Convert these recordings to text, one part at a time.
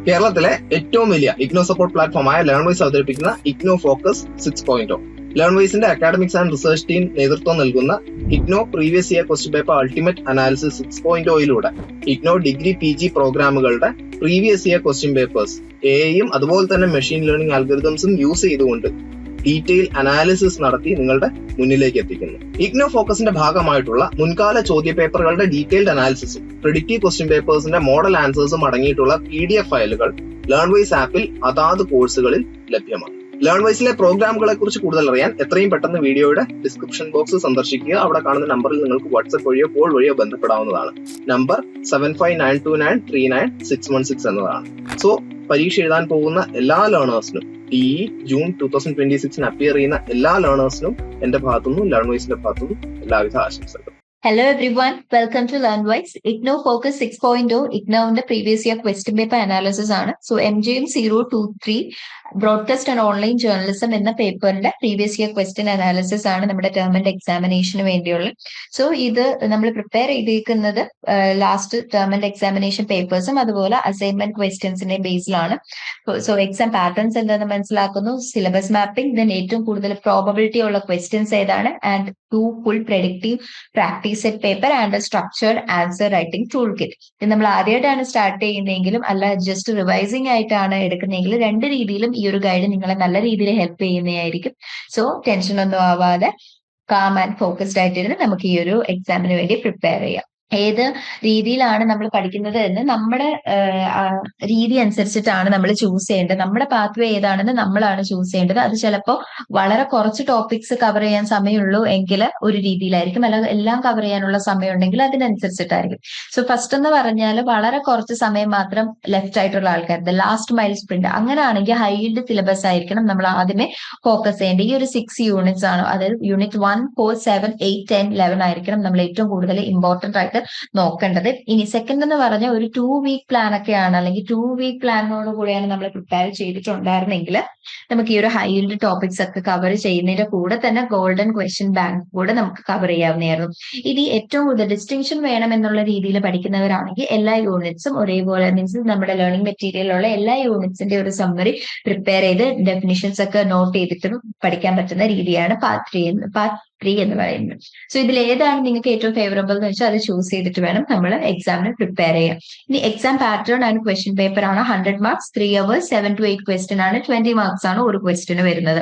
കേരളത്തിലെ ഏറ്റവും വലിയ ഇഗ്നോ സപ്പോർട്ട് പ്ലാറ്റ്ഫോമായ ലേൺവൈസ് അവതരിപ്പിക്കുന്ന ഇഗ്നോ ഫോക്കസ് 6.0. ലേൺവൈസിന്റെ അക്കാഡമിക്സ് ആൻഡ് റിസർച്ച് ടീം നേതൃത്വം നൽകുന്ന IGNOU previous year question paper ultimate analysis 6.0യിലൂടെ ഇഗ്നോ ഡിഗ്രി PG പ്രോഗ്രാമുകളുടെ പ്രീവിയസ് ഇയർ ക്വസ്റ്റ്യൻ പേപ്പേഴ്സ് എയും അതുപോലെ തന്നെ മെഷീൻ ലേണിംഗ് അൽഗോരിതംസും യൂസ് ചെയ്തുകൊണ്ട് ഡീറ്റെയിൽ അനാലിസിസ് നടത്തി നിങ്ങളുടെ മുന്നിലേക്ക് എത്തിക്കുന്നു. ഇഗ്നോ ഫോക്കസിന്റെ ഭാഗമായിട്ടുള്ള മുൻകാല ചോദ്യ പേപ്പറുകളുടെ ഡീറ്റെയിൽഡ് അനാലിസിസും പ്രിഡിക്റ്റീവ് ക്വസ്റ്റ്യൻ പേപ്പേഴ്സിന്റെ മോഡൽ ആൻസേഴ്സും അടങ്ങിയിട്ടുള്ള PDF ഫയലുകൾ ലേൺവൈസ് ആപ്പിൽ അതാത് കോഴ്സുകളിൽ ലഭ്യമാണ്. ലേൺവൈസിലെ പ്രോഗ്രാമുകളെ കുറിച്ച് കൂടുതൽ അറിയാൻ എത്രയും പെട്ടെന്ന് വീഡിയോയുടെ ഡിസ്ക്രിപ്ഷൻ ബോക്സ് സന്ദർശിക്കുക. അവിടെ കാണുന്ന നമ്പറിൽ നിങ്ങൾക്ക് വാട്സ്ആപ്പ് വഴിയോ കോൾ വഴിയോ ബന്ധപ്പെടാവുന്നതാണ്. നമ്പർ 7592939616 എന്നതാണ്. സോ പരീക്ഷ എഴുതാൻ പോകുന്ന എല്ലാ ലേണേഴ്സിനും ജൂൺ 2026 അപ്പിയർ ചെയ്യുന്ന എല്ലാ ലേണേഴ്സിനും എന്റെ ഭാഗത്തുനിന്നും ലേൺവൈസിന്റെ ഭാഗത്തുനിന്നും എല്ലാവിധ ആശംസകളും. Hello everyone, welcome to LearnWise. IGNO Focus 6.0 IGNOന്റെ previous year question paper analysis ആണ്. So MGM 023 broadcast and online journalism എന്ന പേപ്പറിന്റെ പ്രീവിയസ് ഇയർ ക്വസ്റ്റ്യൻ അനാലിസിസ് ആണ് നമ്മുടെ ടേം ആൻഡ് എക്സാമിനേഷന് വേണ്ടിയുള്ള. സോ ഇത് നമ്മൾ പ്രിപ്പയർ ചെയ്തിരിക്കുന്നത് ലാസ്റ്റ് ടേം ആൻഡ് എക്സാമിനേഷൻ പേപ്പേഴ്സും അതുപോലെ അസൈൻമെന്റ് ക്വസ്റ്റ്യൻസിന്റെ ബേസിലാണ്. സോ എക്സാം പാറ്റേൺസ് എന്താണെന്ന് മനസ്സിലാക്കുന്നു, സിലബസ് മാപ്പിംഗ്, ദെൻ ഏറ്റവും കൂടുതൽ പ്രോബബിലിറ്റി ഉള്ള ക്വസ്റ്റ്യൻസ് ഏതാണ്, and 2 full predictive practice set paper and a structured answer writing toolkit. ഇത് നമ്മൾ ആദ്യമായിട്ടാണ് സ്റ്റാർട്ട് ചെയ്യുന്നതെങ്കിലും അല്ല ജസ്റ്റ് റിവൈസിംഗ് ആയിട്ടാണ് എടുക്കുന്നതെങ്കിൽ രണ്ട് രീതിയിലും ഈ ഒരു ഗൈഡ് നിങ്ങളെ നല്ല രീതിയിൽ ഹെൽപ്പ് ചെയ്യുന്നതായിരിക്കും. സോ ടെൻഷൻ ഒന്നും ആവാതെ കാം ആൻഡ് ഫോക്കസ്ഡ് ആയിട്ടിരുന്ന് നമുക്ക് ഈ ഒരു എക്സാമിന് വേണ്ടി പ്രിപ്പയർ ചെയ്യാം. ഏത് രീതിയിലാണ് നമ്മൾ പഠിക്കുന്നത് എന്ന് നമ്മുടെ രീതി അനുസരിച്ചിട്ടാണ് നമ്മൾ ചൂസ് ചെയ്യേണ്ടത്. നമ്മുടെ പാത്വേ ഏതാണെന്ന് നമ്മളാണ് ചൂസ് ചെയ്യേണ്ടത്. അത് ചിലപ്പോൾ വളരെ കുറച്ച് ടോപ്പിക്സ് കവർ ചെയ്യാൻ സമയമുള്ളൂ എങ്കിൽ ഒരു രീതിയിലായിരിക്കും, അല്ലെങ്കിൽ എല്ലാം കവർ ചെയ്യാനുള്ള സമയം ഉണ്ടെങ്കിൽ അതിനനുസരിച്ചിട്ടായിരിക്കും. സോ ഫസ്റ്റ് എന്ന് പറഞ്ഞാൽ വളരെ കുറച്ച് സമയം മാത്രം ലെഫ്റ്റ് ആയിട്ടുള്ള ആൾക്കാരുടെ ലാസ്റ്റ് മൈൽ സ്പ്രിന്റ് അങ്ങനെയാണെങ്കിൽ ഹൈ യീൽഡ് സിലബസ് ആയിരിക്കണം നമ്മൾ ആദ്യമേ ഫോക്കസ് ചെയ്യേണ്ടത്. ഈ ഒരു 6 യൂണിറ്റ്സ് ആണ്, അതായത് യൂണിറ്റ് 1, 4, 7, 8, 10, 11 ആയിരിക്കണം നമ്മൾ ഏറ്റവും കൂടുതൽ ഇമ്പോർട്ടന്റ് ആയിട്ട് നോക്കേണ്ടത്. ഇനി സെക്കൻഡ് എന്ന് പറഞ്ഞാൽ ഒരു 2 വീക്ക് പ്ലാൻ ഒക്കെയാണ്, അല്ലെങ്കിൽ 2 വീക്ക് പ്ലാനോട് കൂടിയാണ് നമ്മൾ പ്രിപ്പയർ ചെയ്തിട്ടുണ്ടായിരുന്നെങ്കിൽ നമുക്ക് ഈ ഒരു ഹൈ യീൽഡ് ടോപ്പിക്സ് ഒക്കെ കവർ ചെയ്യുന്നതിന്റെ കൂടെ തന്നെ ഗോൾഡൻ ക്വസ്റ്റ്യൻ ബാങ്ക് കൂടെ നമുക്ക് കവർ ചെയ്യാവുന്നതായിരുന്നു. ഇനി ഏറ്റവും കൂടുതൽ ഡിസ്റ്റിങ്ഷൻ വേണം എന്നുള്ള രീതിയിൽ പഠിക്കുന്നവരാണെങ്കിൽ എല്ലാ യൂണിറ്റ്സും ഒരേപോലെ മീൻസ് നമ്മുടെ ലേണിംഗ് മെറ്റീരിയലുള്ള എല്ലാ യൂണിറ്റ്സിന്റെ ഒരു സമ്മറി പ്രിപ്പയർ ചെയ്ത് ഡെഫിനിഷൻസ് ഒക്കെ നോട്ട് ചെയ്തിട്ട് പഠിക്കാൻ പറ്റുന്ന രീതിയാണ് പാർട്ട് 3 എന്ന് പറയുന്നത്. സോ ഇതിൽ ഏതാണ് നിങ്ങൾക്ക് ഏറ്റവും ഫേവറബിൾ എന്ന് വെച്ചാൽ അത് ചൂസ് ചെയ്തിട്ട് വേണം നമ്മൾ എക്സാമിന് പ്രിപ്പയർ ചെയ്യാൻ. ഇനി exam pattern and question paper ആണ്. 100 മാർക്സ്, 3 hours, 7 to 8 ക്വസ്റ്റ്യൻ ആണ്. 20 മാർക്സ് ആണ് ഒരു ക്വസ്റ്റ്യന് വരുന്നത്.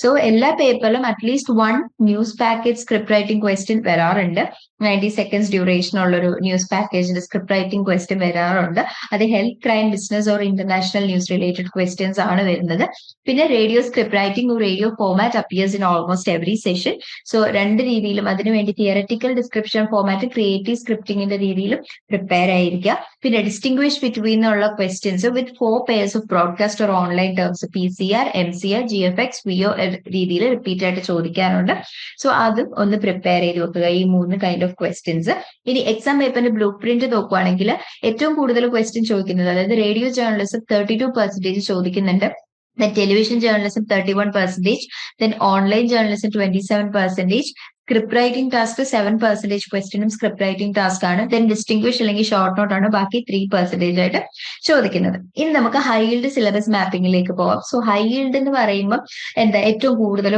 സോ എല്ലാ പേപ്പറിലും at least 1 news package script writing question വരാറുണ്ട്. 90 seconds ഡ്യൂറേഷൻ ഉള്ളൊരു ന്യൂസ് പാക്കേജിന്റെ സ്ക്രിപ്റ്റ് റൈറ്റിംഗ് ക്വസ്റ്റ്യൻ വരാറുണ്ട്. അത് health, crime, business or international news related questions ആണ് വരുന്നത്. പിന്നെ radio script writing or radio format appears in almost every session. So രണ്ട് രീതിയിലും അതിനുവേണ്ടി തിയററ്റിക്കൽ ഡിസ്ക്രിപ്ഷൻ ഫോമാറ്റ്, ക്രിയേറ്റീവ് സ്ക്രിപ്റ്റിംഗിന്റെ രീതിയിലും പ്രിപ്പയർ ആയിരിക്കുക. പിന്നെ ഡിസ്റ്റിംഗ്വിഷ് ബിറ്റ്വീൻ ഉള്ള questions with 4 pairs of broadcast or online terms, PCR, MCR, GFX, VO രീതിയിൽ repeat ആയിട്ട് ചോദിക്കാറുണ്ട്. സോ അതും ഒന്ന് പ്രിപ്പയർ ചെയ്ത് വെക്കുക, ഈ 3 കൈൻഡ് ഓഫ് ക്വസ്റ്റ്യൻസ്. ഇനി എക്സാം പേപ്പറിന്റെ ബ്ലൂ പ്രിന്റ് നോക്കുവാണെങ്കിൽ ഏറ്റവും കൂടുതൽ ക്വസ്റ്റ്യൻ ചോദിക്കുന്നത്, അതായത് റേഡിയോ ജേർണലിസം 32% ചോദിക്കുന്നുണ്ട്, then television journalism 31%, then online journalism 27%, script writing task 7% ക്വസ്റ്റ്യനും സ്ക്രിപ്റ്റ് റൈറ്റിംഗ് ടാസ്ക് ആണ്. ദെൻ ഡിസ്റ്റിംഗ്വിഷ് അല്ലെങ്കിൽ ഷോർട്ട് നോട്ട് ആണ് ബാക്കി 3% ആയിട്ട് ചോദിക്കുന്നത്. ഇനി നമുക്ക് ഹൈ യീൽഡ് സിലബസ് മാപ്പിംഗിലേക്ക് പോവാം. സോ ഹൈ യീൽഡ് എന്ന് പറയുമ്പോൾ എന്താ ഏറ്റവും കൂടുതൽ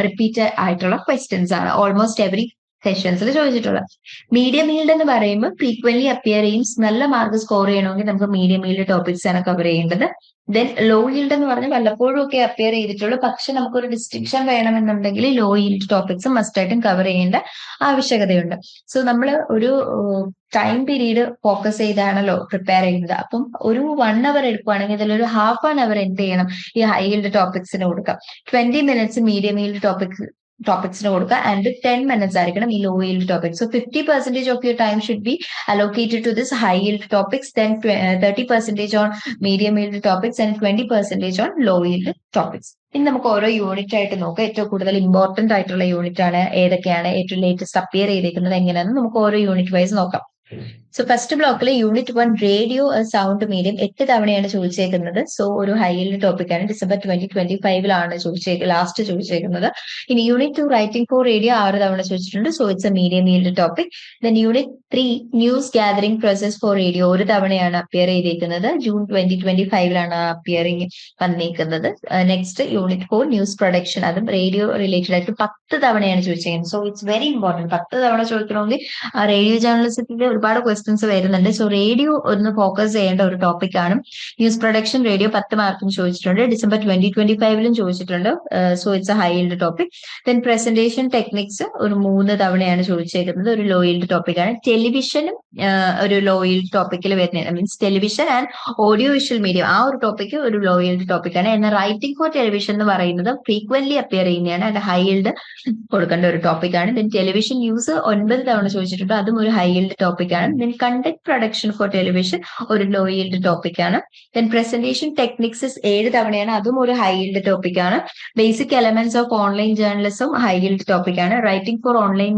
റിപ്പീറ്റ് ആയിട്ടുള്ള ക്വസ്റ്റ്യൻസ് ആണ് ഓൾമോസ്റ്റ് എവറി സെഷൻസിൽ ചോദിച്ചിട്ടുള്ളത്. മീഡിയം ഈൽഡ് എന്ന് പറയുമ്പോൾ ഫ്രീക്വന്റ്ലി അപ്പിയർ ചെയ്യും, നല്ല മാർക്ക് സ്കോർ ചെയ്യണമെങ്കിൽ നമുക്ക് മീഡിയം ഈൽഡ് ടോപ്പിക്സ് ആണ് കവർ ചെയ്യേണ്ടത്. ദെൻ ലോ ഈൽഡ് എന്ന് പറഞ്ഞാൽ വല്ലപ്പോഴും ഒക്കെ അപ്പിയർ ചെയ്തിട്ടുള്ളൂ, പക്ഷെ നമുക്കൊരു ഡിസ്റ്റിങ്ഷൻ വേണമെന്നുണ്ടെങ്കിൽ ലോ ഈൽഡ് ടോപ്പിക്സ് മസ്റ്റ് ആയിട്ടും കവർ ചെയ്യേണ്ട ആവശ്യകതയുണ്ട്. സോ നമ്മൾ ഒരു ടൈം പീരീഡ് ഫോക്കസ് ചെയ്താണല്ലോ പ്രിപ്പയർ ചെയ്യുന്നത്. അപ്പം ഒരു 1 hour എടുക്കുവാണെങ്കിൽ ഇതിലൊരു ഹാഫ് ആൻ അവർ എന്ത് ചെയ്യണം, ഈ ഹൈ ഈൽഡ് ടോപ്പിക്സിന് കൊടുക്കാം. 20 minutes മീഡിയം ഈൽഡ് ടോപ്പിക്സിന് കൊടുക്കുക, ആൻഡ് 10 minutes ആയിരിക്കണം ഈ law yield topics. So 50% of your time should be allocated to this high yield topics, then 30% on medium yield topics and 20% on low yield topics. ഇനി നമുക്ക് ഓരോ unit ആയിട്ട് നോക്കാം. ഏറ്റവും കൂടുതൽ ഇമ്പോർട്ടന്റ് ആയിട്ടുള്ള യൂണിറ്റ് ആണ് ഏതൊക്കെയാണ്, ഏറ്റവും ലേറ്റസ്റ്റ് അപ്പിയർ ചെയ്തേക്കുന്നത് എങ്ങനെയാണെന്ന് നമുക്ക് ഓരോ യൂണിറ്റ് വൈസ് നോക്കാം. സോ ഫസ്റ്റ് ബ്ലോക്കിൽ യൂണിറ്റ് 1 റേഡിയോ സൗണ്ട് മീഡിയം 8 തവണയാണ് ചോദിച്ചേക്കുന്നത്. സോ ഒരു ഹൈ യീൽഡ് ടോപ്പിക്കാണ്. December 2025 ലാസ്റ്റ് ചോദിച്ചേക്കുന്നത്. ഇനി യൂണിറ്റ് 2 റൈറ്റിംഗ് ഫോർ റേഡിയോ 6 തവണ ചോദിച്ചിട്ടുണ്ട്. So it's a medium yield topic. Then unit 3 news gathering process for radio ഒരു തവണയാണ് അപ്പിയർ ചെയ്തേക്കുന്നത്. June 2025 അപ്പിയറിംഗ് വന്നേക്കുന്നത്. നെക്സ്റ്റ് യൂണിറ്റ് 4 ന്യൂസ് പ്രൊഡക്ഷൻ, അതും റേഡിയോ റിലേറ്റഡ് ആയിട്ട് 10 തവണയാണ് ചോദിച്ചേക്കുന്നത്. So it's very important. 10 തവണ ചോദിക്കണമെങ്കിൽ റേഡിയോ ജേർണലിസത്തിന്റെ ഒരുപാട് ക്വസ്റ്റ്യൻസ് വരുന്നുണ്ട്. സോ റേഡിയോ ഒന്ന് ഫോക്കസ് ചെയ്യേണ്ട ഒരു ടോപ്പിക്കാണ്. ന്യൂസ് പ്രൊഡക്ഷൻ റേഡിയോ 10 മാർക്കിന് ചോദിച്ചിട്ടുണ്ട്. December 2025 ചോദിച്ചിട്ടുണ്ട്. So it's A high yield topic. Then presentation techniques ഒരു 3 തവണയാണ് ചോദിച്ചേക്കുന്നത്. ഒരു ലോ യീൽഡ് ടോപ്പിക്കാണ്. ടെലിവിഷനും ഒരു ലോ യീൽഡ് ടോപ്പിക്കിൽ വരുന്നത്, means television and audio visual medium ആ ഒരു ടോപ്പിക്ക് ഒരു ലോ യീൽഡ് ടോപ്പിക്കാണ്. എന്നാൽ റൈറ്റിംഗ് ഫോർ ടെലിവിഷൻ എന്ന് പറയുന്നത് ഫ്രീക്വന്റ്ലി അപ്പിയർ ചെയ്യുന്നതാണ്. ആൻഡ് ഹൈ യീൽഡ് കൊടുക്കേണ്ട ഒരു ടോപ്പിക്കാണ്. ദെൻ ടെലിവിഷൻ ന്യൂസ് 9 തവണ ചോദിച്ചിട്ടുണ്ട്. അതും ഒരു ഹൈ യീൽഡ് ടോപ്പിക്കാണ്. Then content production for television ഒരു ലോ യീൽഡ് ടോപ്പിക്കാണ്. ദെൻ പ്രസന്റേഷൻ ടെക്നിക്സ് 7 തവണയാണ്. അതും ഒരു ഹൈ യീൽഡ് ടോപ്പിക്കാണ്. Basic elements of online journalism high yield ടോപ്പിക്കാണ്. റൈറ്റിംഗ് ഫോർ ഓൺലൈൻ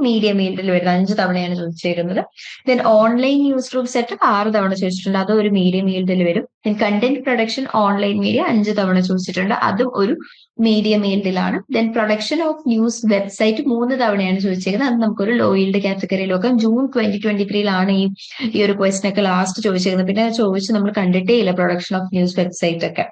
മീഡിയം യീൽഡിൽ വരുന്നത് 5 തവണയാണ് ചോദിച്ചേക്കുന്നത്. Then online news room setup 6 തവണ ചോദിച്ചിട്ടുണ്ട്. അതും ഒരു മീഡിയം യീൽഡിൽ വരും. Then content production online media 5 തവണ ചോദിച്ചിട്ടുണ്ട്. അതും ഒരു മീഡിയം യീൽഡിലാണ്. Then production of news website 3 തവണയാണ് ചോദിച്ചേക്കുന്നത്. അത് നമുക്കൊരു ലോ യീൽഡ് കാറ്റഗറിയിൽ നോക്കാം. June 2023 ഈ ഒരു ക്വസ്റ്റൻ ഒക്കെ ലാസ്റ്റ് ചോദിച്ചേക്കുന്നത്. പിന്നെ ചോദിച്ച് നമ്മൾ കണ്ടിട്ടേ ഇല്ല പ്രൊഡക്ഷൻ ഓഫ് ന്യൂസ് വെബ്സൈറ്റ് ഒക്കെ.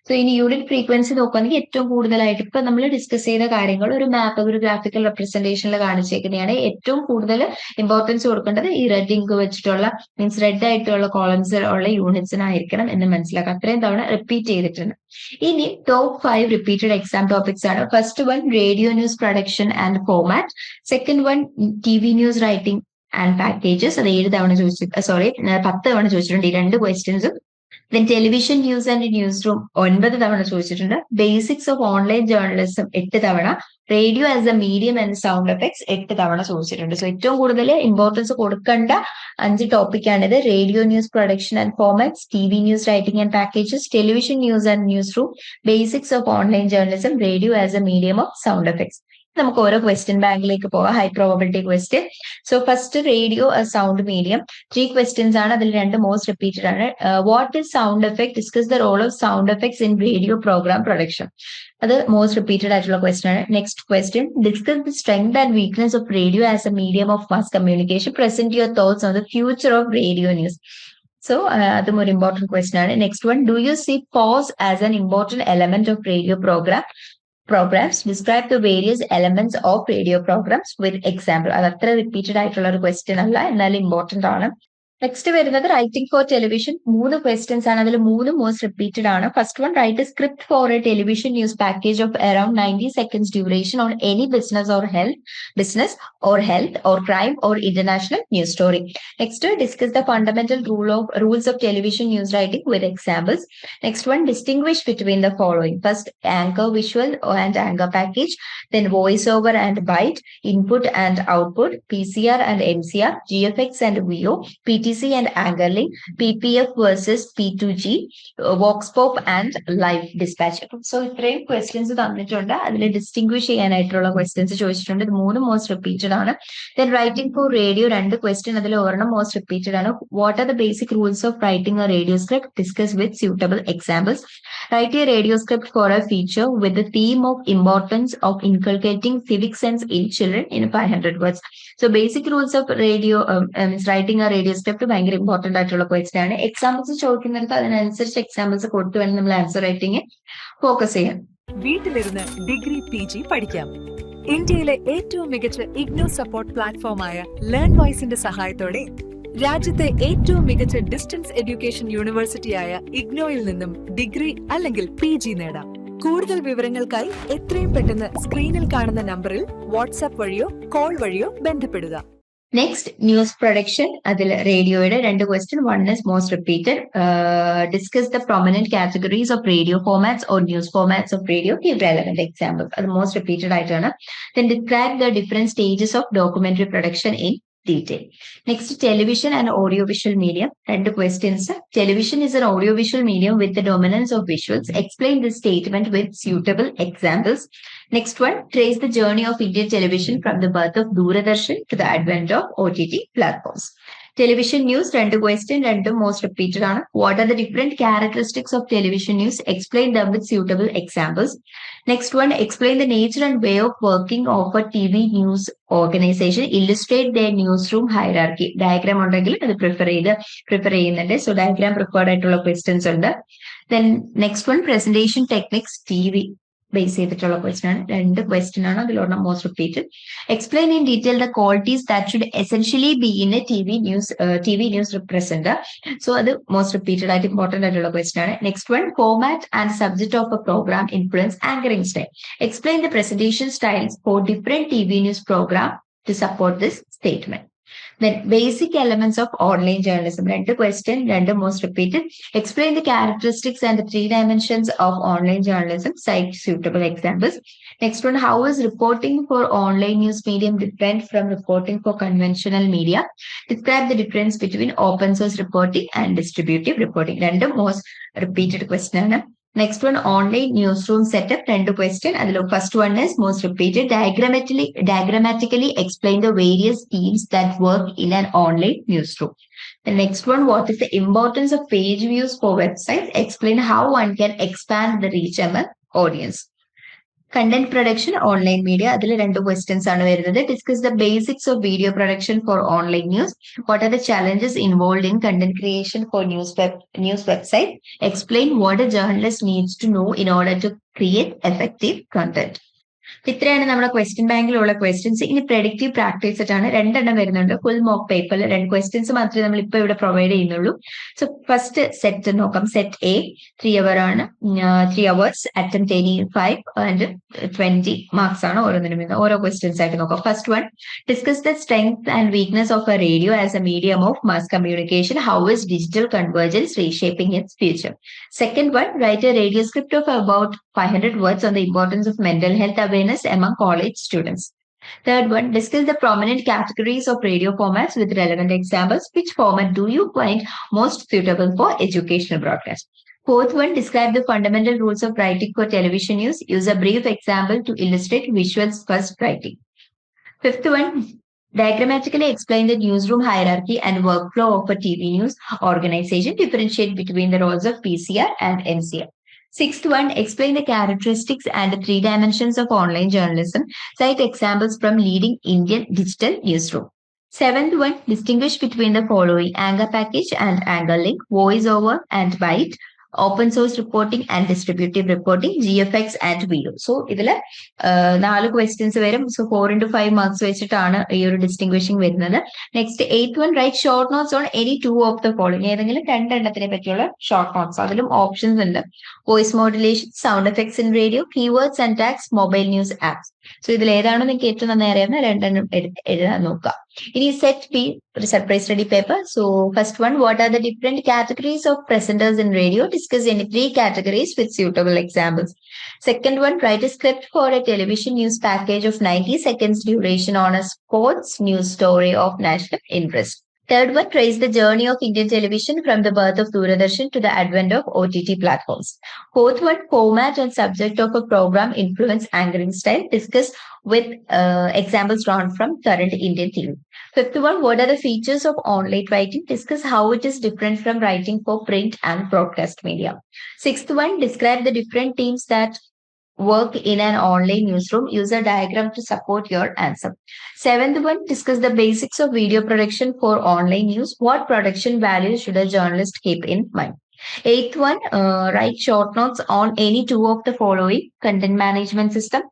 സോ ഇനി യൂണിറ്റ് ഫ്രീക്വൻസി നോക്കുകയാണെങ്കിൽ ഏറ്റവും കൂടുതലായിട്ട് ഇപ്പൊ നമ്മൾ ഡിസ്കസ് ചെയ്ത കാര്യങ്ങൾ ഒരു മാപ്പ്, ഒരു ഗ്രാഫിക്കൽ റെപ്രസെന്റേഷനിൽ കാണിച്ചേക്കുന്നതാണ്. ഏറ്റവും കൂടുതൽ ഇമ്പോർട്ടൻസ് കൊടുക്കേണ്ടത് ഈ റെഡ് ഇങ്ക് വെച്ചിട്ടുള്ള, മീൻസ് റെഡ് ആയിട്ടുള്ള കോളംസ് ഉള്ള യൂണിറ്റ്സിനായിരിക്കണം എന്ന് മനസ്സിലാക്കാം. അത്രയും തവണ റിപ്പീറ്റ് ചെയ്തിട്ടുണ്ട്. ഇനി ടോപ്പ് 5 റിപ്പീറ്റഡ് എക്സാം ടോപ്പിക്സ് ആണ്. First one radio news production and format. Second one TV news writing and packages. അത് 10 തവണ ചോദിച്ചിട്ടുണ്ട് ഈ 2 ക്വസ്റ്റ്യൻസും. Then television news and news room 9 തവണ ചോദിച്ചിട്ടുണ്ട്. ബേസിക്സ് ഓഫ് ഓൺലൈൻ ജേർണലിസം 8 തവണ. Radio as a medium and sound effects 8 തവണ ചോദിച്ചിട്ടുണ്ട്. സോ ഏറ്റവും കൂടുതൽ ഇമ്പോർട്ടൻസ് കൊടുക്കേണ്ട 5 ടോപ്പിക്കാണിത്. Radio news production and formats, TV news writing and packages, television news and news room, basics of online journalism, radio as a medium of sound effects. നമുക്ക് ഓരോ question ബാങ്കിലേക്ക് പോകാം. High probability question. So first radio sound medium 3 questions ആണ്. അതിൽ 2 most repeated ആണ്. What is sound effect? Discuss the role of sound effects in radio program production. അത് most repeated ആയിട്ടുള്ള question ആണ്. Next question, discuss the strength and weakness of radio as a medium of mass communication. Present your thoughts on the future of radio news. So അതും ഒരു important question ആണ്. Next one, do you see pause as an important element of radio programs? Describe the various elements of radio programs with example. അത് അത്ര repeated ആയിട്ടുള്ള ഒരു question അല്ല, എന്നാൽ important ആണ്. നെക്സ്റ്റ് വരുന്നത് റൈറ്റിംഗ് ഫോർ ടെലിവിഷൻ. 3 ക്വസ്റ്റ്യൻസ് ആണ്. അതിൽ 3 മോസ്റ്റ് റിപ്പീറ്റഡ് ആണ്. First one, write a script for a television news package of around 90 seconds duration on any business or health or crime or international news story. Next, discuss the fundamental rules of television news writing with examples. Next one, distinguish between the following. First, anchor visual and anchor package. Then voice over and bite, input and output, PCR and MCR, GFX and VO, PTC and anchor link, PPF versus P2G, vox pop and live dispatch. So ഇത്രയും questions തന്നിട്ടുണ്ട്. അതിൽ distinguish ചെയ്യാനായിട്ടുള്ള questions ചോദിച്ചിട്ടുണ്ട്. ഇത് 3 most repeated ആണ്. Then writing for radio 2 question. അതിൽ ഒരെണ്ണം most repeated ആണ്. What are the basic rules of writing a radio script? Discuss with suitable examples. Write a radio script for a feature with the theme of importance of inculcating civic sense in children in 500 words. So basic rules of radio means writing a radio script ഭയങ്കര important ആയിട്ടുള്ള question ആണ്. Examples ചോദിക്കുന്നിടത്ത് അതിനനുസരിച്ച് examples കൊടുത്തു വേണം നമ്മൾ answer writing focus ചെയ്യാൻ. വീട്ടിലിരുന്ന് degree PG പഠിക്കാം. ഇന്ത്യയിലെ ഏറ്റവും മികച്ച ഇഗ്നോ സപ്പോർട്ട് പ്ലാറ്റ്ഫോമായ ലേൺവൈസിന്റെ സഹായത്തോടെ രാജ്യത്തെ ഏറ്റവും മികച്ച ഡിസ്റ്റൻസ് എഡ്യൂക്കേഷൻ യൂണിവേഴ്സിറ്റിയായ ഇഗ്നോയിൽ നിന്നും ഡിഗ്രി അല്ലെങ്കിൽ PG നേടാം. കൂടുതൽ വിവരങ്ങൾക്കായി എത്രയും പെട്ടെന്ന് സ്ക്രീനിൽ കാണുന്ന നമ്പറിൽ വാട്സാപ്പ് വഴിയോ കോൾ വഴിയോ ബന്ധപ്പെടുക. Next, news production. അതിൽ റേഡിയോയുടെ 2 question. 1 is most repeated. Discuss the prominent categories of radio formats or news formats of radio. Give relevant examples. അത് മോസ്റ്റ് റിപ്പീറ്റഡ് ആയിട്ടാണ്. Then describe the different stages of documentary production in detail. Next, television and audiovisual medium. 2 questions. Television is an audiovisual medium with the dominance of visuals. Explain this statement with suitable examples. Next one, trace the journey of Indian television from the birth of Doordarshan to the advent of OTT platforms. Television news 2 question, രണ്ടും most repeated ആണ്. What are the different characteristics of television news? Explain dum with suitable examples. Next one, explain the nature and way of working of A TV. News organisation. Illustrate the news room hierarchy. Diagram ഉണ്ടെങ്കിൽ അത് prefer ചെയ്യുന്നുണ്ട്. So diagram preferred ആയിട്ടുള്ള questions ഉണ്ട്. Then next one, presentation techniques TV. Base ചെയ്തിട്ടുള്ള question ആണ്. 2 question ആണ്, അതിലൊരെണ്ണം most repeated. Explain in detail the qualities that should essentially be in a TV. News representer. So അത് most repeated ആയിട്ട് important ആയിട്ടുള്ള question ആണ്. Next one, format and subject of a program influence anchoring style. Explain the presentation styles for different TV. News program to support this statement. Then basic elements of online journalism. 2 question, 2 most repeated. Explain the characteristics and the 3 dimensions of online journalism. Cite suitable examples. Next one, how is reporting for online news medium different from reporting for conventional media? Describe the difference between open source reporting and distributive reporting. 2 most repeated question. Next one, online newsroom setup. 2 question. First one is most repeated. Diagrammatically explain the various teams that work in an online newsroom. The next one, what is the importance of page views for websites? Explain how one can expand the reach among audience. Content production, online media. അതിൽ 2 questions ആണ് വരുന്നത്. Discuss the basics of video production for online news. What are the challenges involved in content creation for news website? Explain what a journalist needs to know in order to create effective content. ഇത്രയാണ് നമ്മുടെ question ബാങ്കിലുള്ള questions. ഇനി predictive practice സെറ്റാണ്. 2 വരുന്നുണ്ട്. Full mock പേപ്പറിൽ 2 questions മാത്രമേ നമ്മൾ ഇപ്പോൾ ഇവിടെ പ്രൊവൈഡ് ചെയ്യുന്നുള്ളൂ. സോ ഫസ്റ്റ് സെറ്റ് നോക്കാം. സെറ്റ് എ 3 അവർ ആണ്. 3 hours, attempt any 5 and 20 marks ആണ് ഓരോന്നിനും. ഓരോ ക്വസ്റ്റ്യൻസ് ആയിട്ട് നോക്കാം. First one, discuss the strength and weakness of A radio as a medium of mass communication. How is digital convergence reshaping it's future? Second one, write a radio script of about 500 words on the importance of mental health awareness among college students. Third one, discuss the prominent categories of radio formats with relevant examples. Which format do you find most suitable for educational broadcast? Fourth one, describe the fundamental rules of writing for television news. Use a brief example to illustrate visuals first writing. Fifth one, diagrammatically explain the newsroom hierarchy and workflow of a TV news organization. Differentiate between the roles of PCR and MCR. Sixth one, explain the characteristics and the 3 dimensions of online journalism. Cite examples from leading Indian digital newsroom. Seventh one, distinguish between the following: Anchor package and Anchor link, voice over and byte, open source reporting and distributive reporting, GFX and video. So ഇതിൽ 4 questions വരും. So 4 into 5 marks വെച്ചിട്ടാണ് ഈ ഒരു distinguishing വരുന്നത്. Next 8th one, write short notes on any 2 of the following. ഏതെങ്കിലും 2 എണ്ണത്തിനെ പറ്റിയുള്ള short notes. അതിലും ഓപ്ഷൻസ് ഉണ്ട്. Voice modulation, sound effects in radio, keywords and tags, mobile news apps. So ഇതിൽ ഏതാണോ നിങ്ങൾക്ക് ഏറ്റവും നന്നായി അറിയാവുന്ന 2 എഴുതാൻ നോക്കുക. ഇനി സെറ്റ് ബി, ഒരു surprise study paper. So first one, what are the different categories of presenters in radio? Discuss any 3 categories with suitable examples. Second one, write a script for a television news package of 90 seconds duration on a sports news story of national interest. Third one, trace the journey of Indian television from the birth of Doordarshan to the advent of OTT platforms. Fourth one, format and subject of a program influence anchoring style. Discuss with examples drawn from current Indian TV. Fifth one, what are the features of online writing? Discuss how it is different from writing for print and broadcast media. Sixth one, describe the different teams that work in an online newsroom. Use a diagram to support your answer. Seventh one, discuss the basics of video production for online news. What production values should a journalist keep in mind? Eighth one, write short notes on any 2 of the following: content management system,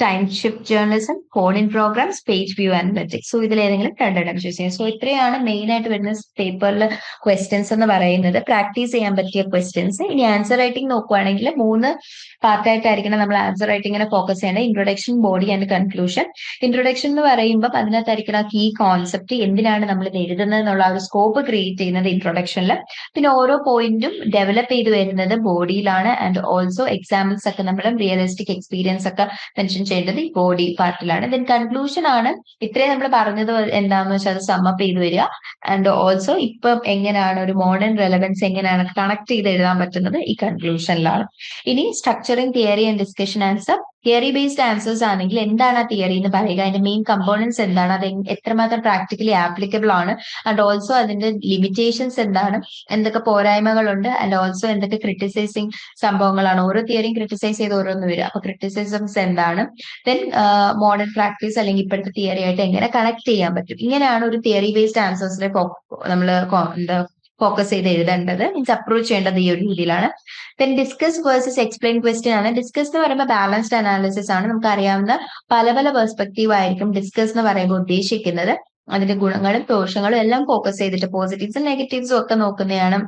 time shift journalism, call-in programs, page view analytics. So ഇതിൽ ഏതെങ്കിലും 2 choose ചെയ്യാം. So ഇത്രയാണ് main ആയിട്ട് വരുന്ന പേപ്പറിൽ questions എന്ന് പറയുന്നത്. Practice ചെയ്യാൻ പറ്റിയ ക്വസ്റ്റ്യൻസ്. ഇനി ആൻസർ റൈറ്റിംഗ് നോക്കുകയാണെങ്കിൽ 3 പാർട്ടായിട്ടായിരിക്കണം നമ്മൾ ആൻസർ റൈറ്റിങ്ങിനെ ഫോക്കസ് ചെയ്യേണ്ടത്. Introduction, body and conclusion. Introduction എന്ന് പറയുമ്പോൾ അതിനകത്തായിരിക്കണം കീ കോൺസെപ്റ്റ്, എന്തിനാണ് നമ്മൾ ഇത് എഴുതുന്നത് എന്നുള്ള ഒരു സ്കോപ്പ് ക്രിയേറ്റ് ചെയ്യുന്നത് ഇൻട്രൊഡക്ഷനിൽ. പിന്നെ ഓരോ പോയിന്റും ഡെവലപ്പ് ചെയ്ത് വരുന്നത് ബോഡിയിലാണ്. ആൻഡ് ഓൾസോ എക്സാമ്പിൾസ് ഒക്കെ നമ്മൾ റിയലിസ്റ്റിക് എക്സ്പീരിയൻസ് ഒക്കെ മെൻഷൻ ചെയ്യേണ്ടത് ഈ ബോഡി പാർട്ടിലാണ്. ദെൻ കൺക്ലൂഷൻ ആണ് ഇത്രയും നമ്മൾ പറഞ്ഞത് എന്താണെന്ന് വെച്ചാൽ അത് സമ്മപ്പ് ചെയ്ത് വരിക. ആൻഡ് ഓൾസോ ഇപ്പം എങ്ങനെയാണ് ഒരു മോഡേൺ റെലവൻസ് എങ്ങനെയാണ് കണക്ട് ചെയ്ത് എഴുതാൻ പറ്റുന്നത് ഈ കൺക്ലൂഷനിലാണ്. ഇനി structuring, theory and discussion answer, theory based answers ആണെങ്കിൽ എന്താണ് ആ തിയറി എന്ന് പറയുക, അതിന്റെ മെയിൻ കമ്പോണൻസ് എന്താണ്, അത് എത്രമാത്രം പ്രാക്ടിക്കലി ആപ്ലിക്കബിൾ ആണ്, ആൻഡ് ഓൾസോ അതിന്റെ ലിമിറ്റേഷൻസ് എന്താണ്, എന്തൊക്കെ പോരായ്മകളുണ്ട്, ആൻഡ് ഓൾസോ എന്തൊക്കെ ക്രിട്ടിസൈസിങ് സംഭവങ്ങളാണ്. ഓരോ തിയറിയും ക്രിട്ടിസൈസ് ചെയ്ത് ഓരോന്ന് വരും. അപ്പൊ ക്രിട്ടിസിസംസ് എന്താണ്, ദെൻ മോഡേൺ പ്രാക്ടീസ് അല്ലെങ്കിൽ ഇപ്പോഴത്തെ തിയറി ആയിട്ട് എങ്ങനെ കണക്ട് ചെയ്യാൻ പറ്റും. ഇങ്ങനെയാണ് ഒരു തിയറി ബേസ്ഡ് ആൻസേഴ്സിനെ നമ്മൾ എന്താ ഫോക്കസ് ചെയ്ത് എഴുതേണ്ടത്, മീൻസ് അപ്രോച്ച് ചെയ്യേണ്ടത് ഈ ഒരു രീതിയിലാണ്. Then discuss versus explain question ആണ്. ഡിസ്കസ് എന്ന് പറയുമ്പോൾ ബാലൻസ്ഡ് അനാലിസിസ് ആണ്. നമുക്ക് അറിയാവുന്ന പല പല പെർസ്പെക്റ്റീവ് ആയിരിക്കും ഡിസ്കസ് എന്ന് പറയുമ്പോൾ ഉദ്ദേശിക്കുന്നത്. അതിന്റെ ഗുണങ്ങളും ദോഷങ്ങളും എല്ലാം ഫോക്കസ് ചെയ്തിട്ട് പോസിറ്റീവ്സും നെഗറ്റീവ്സും ഒക്കെ നോക്കുന്നതാണ്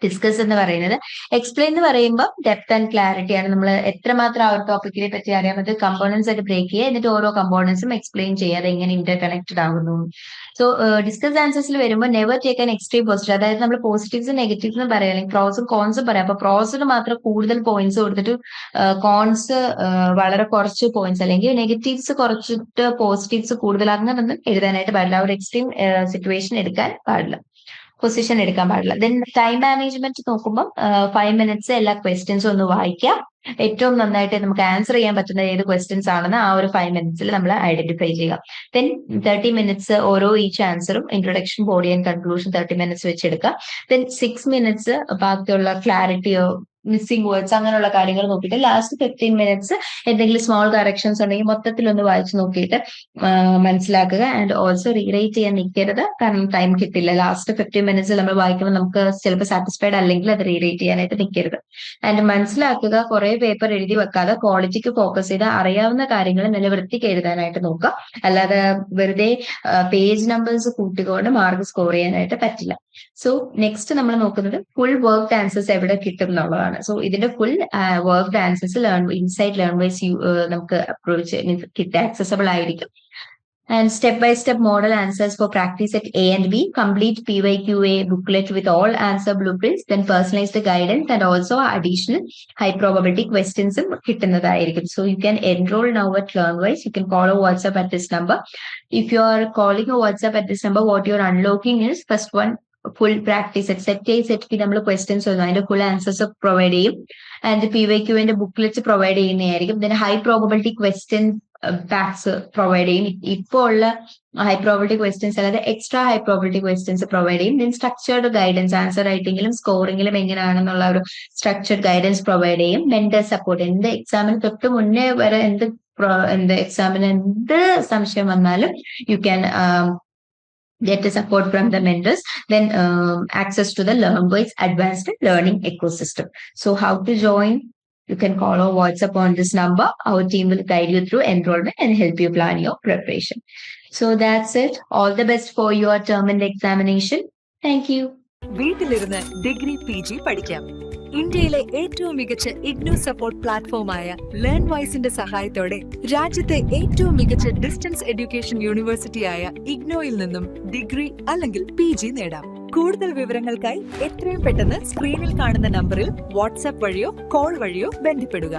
ഡിസ്കസ് എന്ന് പറയുന്നത്. എക്സ്പ്ലെയിൻ എന്ന് പറയുമ്പോൾ ഡെപ്ത് ആൻഡ് ക്ലാരിറ്റി ആണ്. നമ്മൾ എത്രമാത്രം ആ ഒരു ടോപ്പിക്കിനെ പറ്റി അറിയാം, അത് കമ്പോണൻസ് ആയിട്ട് ബ്രേക്ക് ചെയ്യുക, എന്നിട്ട് ഓരോ കമ്പോണൻസും എക്സ്പ്ലെയിൻ ചെയ്യുക, അത് എങ്ങനെ ഇന്റർ കണക്റ്റഡ് ആകുന്നു. സോ ഡിസ്കസ് ആൻസേഴ്സിൽ വരുമ്പോൾ never take an extreme positive, അതായത് നമ്മൾ പോസിറ്റീവ്സും നെഗറ്റീവ്സും പറയാം, അല്ലെങ്കിൽ പ്രോസും കോൺസും പറയാം. അപ്പൊ പ്രോസിന് മാത്രം കൂടുതൽ പോയിന്റ്സ് കൊടുത്തിട്ട് കോൺസ് വളരെ കുറച്ച് പോയിന്റ്സ്, അല്ലെങ്കിൽ നെഗറ്റീവ്സ് കുറച്ചിട്ട് പോസിറ്റീവ്സ് കൂടുതൽ, അങ്ങനൊന്നും എഴുതാനായിട്ട് പാടില്ല. ഒരു എക്സ്ട്രീം സിറ്റുവേഷൻ എടുക്കാൻ പാടില്ല, പൊസിഷൻ എടുക്കാൻ പാടില്ല. ദെൻ ടൈം മാനേജ്മെന്റ് നോക്കുമ്പോൾ 5 minutes എല്ലാ ക്വസ്റ്റ്യൻസും ഒന്ന് വായിക്കാം. ഏറ്റവും നന്നായിട്ട് നമുക്ക് ആൻസർ ചെയ്യാൻ പറ്റുന്ന ഏത് ക്വസ്റ്റ്യൻസ് ആണെന്ന് ആ ഒരു 5 minutes നമ്മൾ ഐഡന്റിഫൈ ചെയ്യുക. ദെൻ 30 minutes ഓരോ ഈച്ച് ആൻസറും, introduction, body and conclusion 30 minutes വെച്ചെടുക്കുക. ദെൻ 6 minutes ബാക്കിയുള്ള ക്ലാരിറ്റിയോ മിസ്സിംഗ് വേർഡ്സ് അങ്ങനെയുള്ള കാര്യങ്ങൾ നോക്കിയിട്ട് ലാസ്റ്റ് 15 minutes എന്തെങ്കിലും സ്മോൾ കറക്ഷൻസ് ഉണ്ടെങ്കിൽ മൊത്തത്തിൽ ഒന്ന് വായിച്ചു നോക്കിയിട്ട് മനസ്സിലാക്കുക. ആൻഡ് ഓൾസോ റീറൈറ്റ് ചെയ്യാൻ നിൽക്കരുത്, കാരണം ടൈം കിട്ടില്ല. ലാസ്റ്റ് 15 minutes നമ്മൾ വായിക്കുമ്പോൾ നമുക്ക് ചിലപ്പോൾ സാറ്റിസ്ഫൈഡ് അല്ലെങ്കിൽ അത് റീറൈറ്റ് ചെയ്യാനായിട്ട് നിൽക്കരുത്. ആൻഡ് മനസ്സിലാക്കുക, കുറെ പേപ്പർ എഴുതി വെക്കാതെ ക്വാളിറ്റിക്ക് ഫോക്കസ് ചെയ്ത് അറിയാവുന്ന കാര്യങ്ങൾ നല്ല വൃത്തിക്ക് എഴുതാനായിട്ട് നോക്കുക. അല്ലാതെ വെറുതെ പേജ് നമ്പേഴ്സ് കൂട്ടിക്കൊണ്ട് മാർക്ക് സ്കോർ ചെയ്യാനായിട്ട് പറ്റില്ല. സോ നെക്സ്റ്റ് നമ്മൾ നോക്കുന്നത് ഫുൾ വർക്ക് ആൻസേഴ്സ് എവിടെ കിട്ടും എന്നുള്ളതാണ്. സോ ഇതിന്റെ full work answers inside learn wise നമുക്ക് അപ്രോച്ച് കിട്ട ആക്സസബിൾ ആയിരിക്കും. And step-by-step model answers for practice at A and B, complete PYQA booklet with all answer blueprints, then personalized guidance and also additional high probability questions കിട്ടുന്നതായിരിക്കും. So you can enroll now at LearnWise. You can call or WhatsApp at this number. If you are calling or WhatsApp at this number, what you're unlocking is first one, full practice set set നമ്മൾ questions വന്നു അതിന്റെ full answers provide ചെയ്യും. And PYQന്റെ booklets provide ചെയ്യുന്നതായിരിക്കും. Then high probability question packs provide ചെയ്യും. ഇപ്പോൾ ഉള്ള high probability questions അല്ലാതെ extra high probability questions provide ചെയ്യും. ദെൻ സ്ട്രക്ചേർഡ് ഗൈഡൻസ്, ആൻസർ റൈറ്റിംഗിലും സ്കോറിംഗിലും എങ്ങനെയാണെന്നുള്ള ഒരു സ്ട്രക്ചേർഡ് ഗൈഡൻസ് പ്രൊവൈഡ് ചെയ്യും. മെന്റർ സപ്പോർട്ട്, എന്ത് എക്സാമിന് തൊട്ട് മുന്നേ വരെ എന്ത് എക്സാമിന് എന്ത് സംശയം വന്നാലും you can get the support from the mentors. Then access to the LearnWise advanced learning ecosystem. So how to join? You can call or WhatsApp on this number. Our team will guide you through enrollment and help you plan your preparation. So that's it. All the best for your term and examination. Thank you. വീട്ടിലിരുന്ന് degree PG പഠിക്കാം. ഇന്ത്യയിലെ ഏറ്റവും മികച്ച IGNOU support പ്ലാറ്റ്ഫോമായ ലേൺവൈസിന്റെ സഹായത്തോടെ രാജ്യത്തെ ഏറ്റവും മികച്ച distance education യൂണിവേഴ്സിറ്റിയായ ഇഗ്നോയിൽ നിന്നും ഡിഗ്രി അല്ലെങ്കിൽ PG നേടാം. കൂടുതൽ വിവരങ്ങൾക്കായി എത്രയും പെട്ടെന്ന് സ്ക്രീനിൽ കാണുന്ന നമ്പറിൽ വാട്സ്ആപ്പ് വഴിയോ കോൾ വഴിയോ ബന്ധപ്പെടുക.